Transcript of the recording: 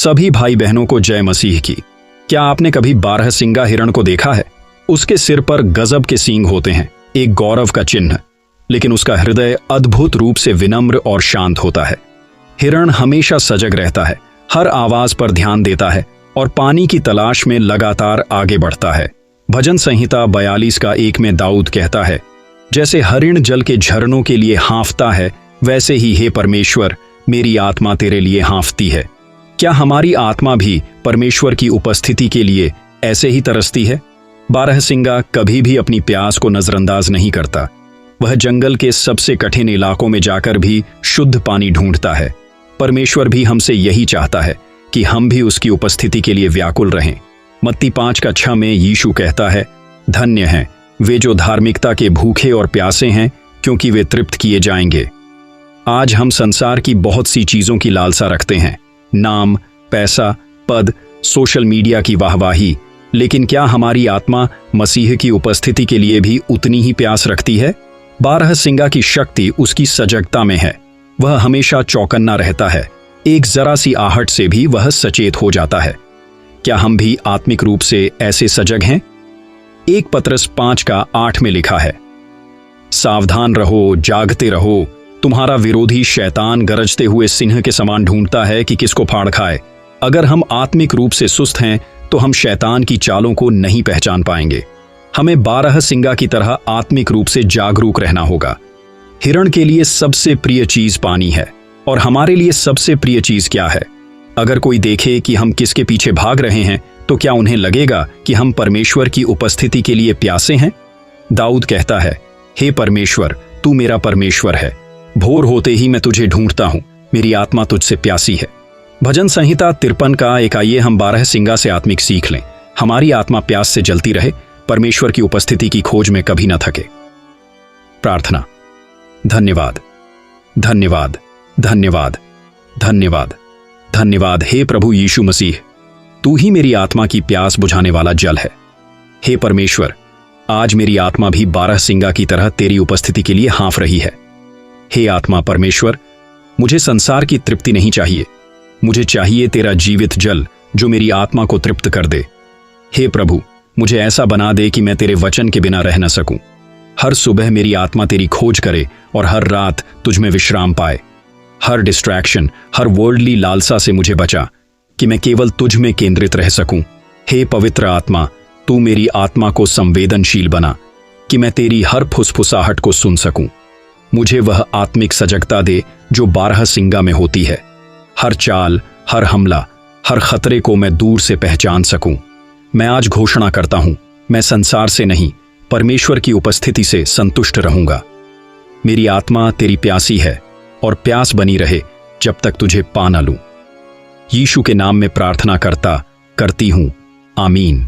सभी भाई बहनों को जय मसीह की। क्या आपने कभी बारहसिंगा हिरण को देखा है? उसके सिर पर गजब के सींग होते हैं, एक गौरव का चिन्ह, लेकिन उसका हृदय अद्भुत रूप से विनम्र और शांत होता है। हिरण हमेशा सजग रहता है, हर आवाज पर ध्यान देता है और पानी की तलाश में लगातार आगे बढ़ता है। भजन संहिता 42 का 1 में दाऊद कहता है, जैसे हरिण जल के झरनों के लिए हाँफता है, वैसे ही हे परमेश्वर मेरी आत्मा तेरे लिए हाँफती है। क्या हमारी आत्मा भी परमेश्वर की उपस्थिति के लिए ऐसे ही तरसती है? बारहसिंगा कभी भी अपनी प्यास को नजरअंदाज नहीं करता। वह जंगल के सबसे कठिन इलाकों में जाकर भी शुद्ध पानी ढूंढता है। परमेश्वर भी हमसे यही चाहता है कि हम भी उसकी उपस्थिति के लिए व्याकुल रहें। मत्ती 5:6 में यीशु कहता है, धन्य हैं वे जो धार्मिकता के भूखे और प्यासे हैं, क्योंकि वे तृप्त किए जाएंगे। आज हम संसार की बहुत सी चीजों की लालसा रखते हैं, नाम, पैसा, पद, सोशल मीडिया की वाहवाही, लेकिन क्या हमारी आत्मा मसीह की उपस्थिति के लिए भी उतनी ही प्यास रखती है? बारहसिंगा की शक्ति उसकी सजगता में है। वह हमेशा चौकन्ना रहता है, एक जरा सी आहट से भी वह सचेत हो जाता है। क्या हम भी आत्मिक रूप से ऐसे सजग हैं? 1 पतरस 5:8 में लिखा है, सावधान रहो, जागते रहो, तुम्हारा विरोधी शैतान गरजते हुए सिंह के समान ढूंढता है कि किसको फाड़ खाए। अगर हम आत्मिक रूप से सुस्त हैं तो हम शैतान की चालों को नहीं पहचान पाएंगे। हमें बारहसिंगा की तरह आत्मिक रूप से जागरूक रहना होगा। हिरण के लिए सबसे प्रिय चीज पानी है, और हमारे लिए सबसे प्रिय चीज क्या है? अगर कोई देखे कि हम किसके पीछे भाग रहे हैं, तो क्या उन्हें लगेगा कि हम परमेश्वर की उपस्थिति के लिए प्यासे हैं? दाऊद कहता है, हे परमेश्वर तू मेरा परमेश्वर है, भोर होते ही मैं तुझे ढूंढता हूं, मेरी आत्मा तुझसे प्यासी है। भजन संहिता 53 का 1 आइए हम बारहसिंगा से आत्मिक सीख लें। हमारी आत्मा प्यास से जलती रहे, परमेश्वर की उपस्थिति की खोज में कभी न थके। प्रार्थना। धन्यवाद, धन्यवाद, धन्यवाद, धन्यवाद, धन्यवाद हे प्रभु यीशु मसीह, तू ही मेरी आत्मा की प्यास बुझाने वाला जल है। हे परमेश्वर, आज मेरी आत्मा भी बारहसिंगा की तरह तेरी उपस्थिति के लिए हाँफ रही है। हे आत्मा परमेश्वर, मुझे संसार की तृप्ति नहीं चाहिए, मुझे चाहिए तेरा जीवित जल जो मेरी आत्मा को तृप्त कर दे। हे प्रभु, मुझे ऐसा बना दे कि मैं तेरे वचन के बिना रह न सकूं। हर सुबह मेरी आत्मा तेरी खोज करे और हर रात तुझ में विश्राम पाए। हर डिस्ट्रैक्शन, हर वर्ल्डली लालसा से मुझे बचा कि मैं केवल तुझ में केंद्रित रह सकूं। हे पवित्र आत्मा, तू मेरी आत्मा को संवेदनशील बना कि मैं तेरी हर फुसफुसाहट को सुन सकूं। मुझे वह आत्मिक सजगता दे जो बारहसिंगा में होती है। हर चाल, हर हमला, हर खतरे को मैं दूर से पहचान सकूं। मैं आज घोषणा करता हूं, मैं संसार से नहीं, परमेश्वर की उपस्थिति से संतुष्ट रहूंगा। मेरी आत्मा तेरी प्यासी है और प्यास बनी रहे जब तक तुझे पा न लूं। यीशु के नाम में प्रार्थना करती हूं। आमीन।